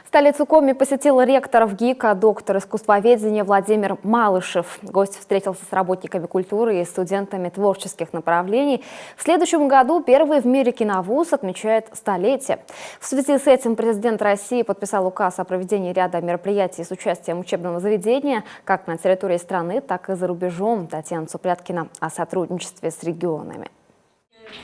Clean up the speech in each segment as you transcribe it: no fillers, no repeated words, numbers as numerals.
Столицу Коми посетил ректор ВГИКа, доктор искусствоведения Владимир Малышев. Гость встретился с работниками культуры и студентами творческих направлений. В следующем году первый в мире киновуз отмечает столетие. В связи с этим президент России подписал указ о проведении ряда мероприятий с участием учебного заведения как на территории страны, так и за рубежом. Татьяна Цупряткина о сотрудничестве с регионами.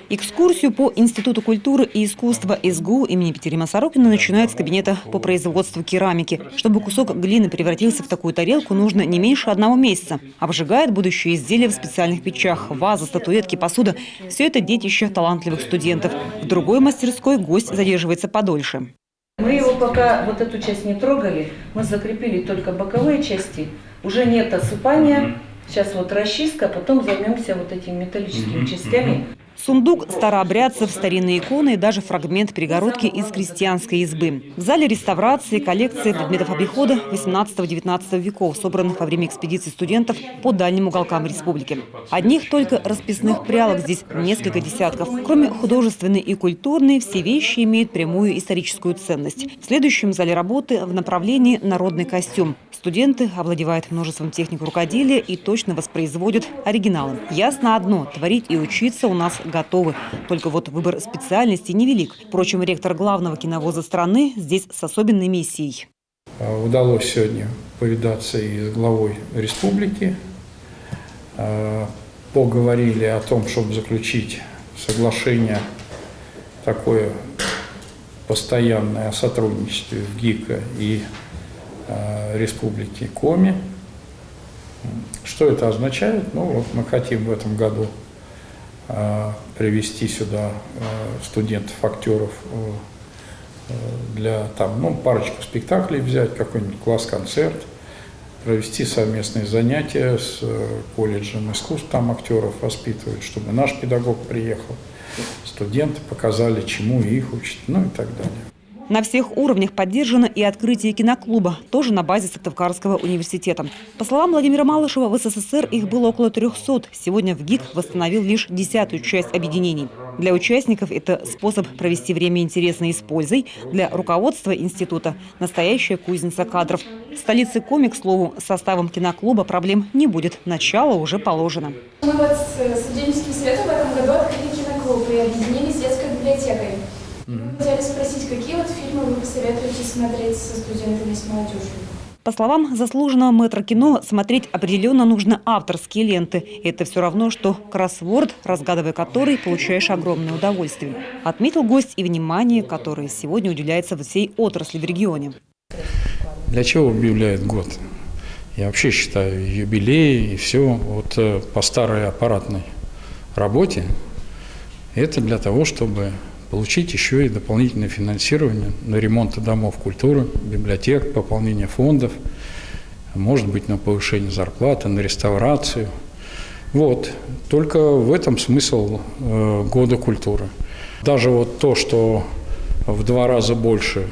Экскурсию по Институту культуры и искусства СГУ имени Петерима Сорокина начинают с кабинета по производству керамики. Чтобы кусок глины превратился в такую тарелку, нужно не меньше 1 месяца. Обжигают будущее изделия в специальных печах. Вазы, статуэтки, посуда – все это детище талантливых студентов. В другой мастерской гость задерживается подольше. Мы его пока вот эту часть не трогали, мы закрепили только боковые части. Уже нет осыпания. Сейчас вот расчистка, потом займемся вот этими металлическими частями. Сундук старообрядцев, старинные иконы и даже фрагмент перегородки из крестьянской избы. В зале реставрации коллекции предметов обихода 18-19 веков, собранных во время экспедиций студентов по дальним уголкам республики. Одних только расписных прялок здесь несколько десятков. Кроме художественной и культурной, все вещи имеют прямую историческую ценность. В следующем зале работы в направлении народный костюм. Студенты овладевают множеством техник рукоделия и точно воспроизводят оригиналы. Ясно одно – творить и учиться у нас готовы. Только вот выбор специальности невелик. Впрочем, ректор главного киновуза страны здесь с особенной миссией. Удалось сегодня повидаться и с главой республики. Поговорили о том, чтобы заключить соглашение такое постоянное о сотрудничестве ВГИКа и Республики Коми. Что это означает? Ну, вот мы хотим в этом году привести сюда студентов, актеров для парочку спектаклей взять, какой-нибудь класс-концерт, провести совместные занятия с колледжем искусств, там актеров воспитывают, чтобы наш педагог приехал, студенты показали, чему их учат, ну и так далее. На всех уровнях поддержано и открытие киноклуба, тоже на базе Сыктывкарского университета. По словам Владимира Малышева, в СССР их было около 300. Сегодня ВГИК восстановил лишь 10-ю часть объединений. Для участников это способ провести время интересно и с пользой. Для руководства института – настоящая кузница кадров. В столице Коми, к слову, с составом киноклуба проблем не будет. Начало уже положено. Мы вот с студенческим советом в этом году открыли киноклуб и объединились с детской библиотекой. Хотели спросить, какие вот фильмы вы посоветуете смотреть со студентами, с молодежью? По словам заслуженного мэтра кино, смотреть определенно нужно авторские ленты. Это все равно, что кроссворд, разгадывая который, получаешь огромное удовольствие. Отметил гость и внимание, которое сегодня уделяется всей отрасли в регионе. Для чего объявляют год? Я вообще считаю, юбилей и все вот по старой аппаратной работе. Это для того, чтобы получить еще и дополнительное финансирование на ремонт домов культуры, библиотек, пополнение фондов, может быть, на повышение зарплаты, на реставрацию. Вот. Только в этом смысл года культуры. Даже вот то, что в 2 раза больше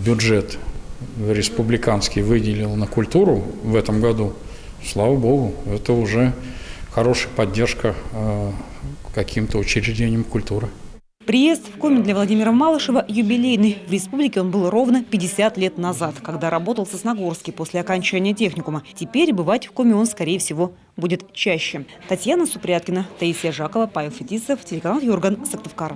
бюджет республиканский выделил на культуру в этом году, слава богу, это уже хорошая поддержка каким-то учреждениям культуры. Приезд в Коми для Владимира Малышева юбилейный. В республике он был ровно 50 лет назад, когда работал в Сосногорске после окончания техникума. Теперь бывать в Коми он, скорее всего, будет чаще. Татьяна Цупряткина, Таисия Жакова, Павел Фетисов, телеканал Юрган, Сыктывкар.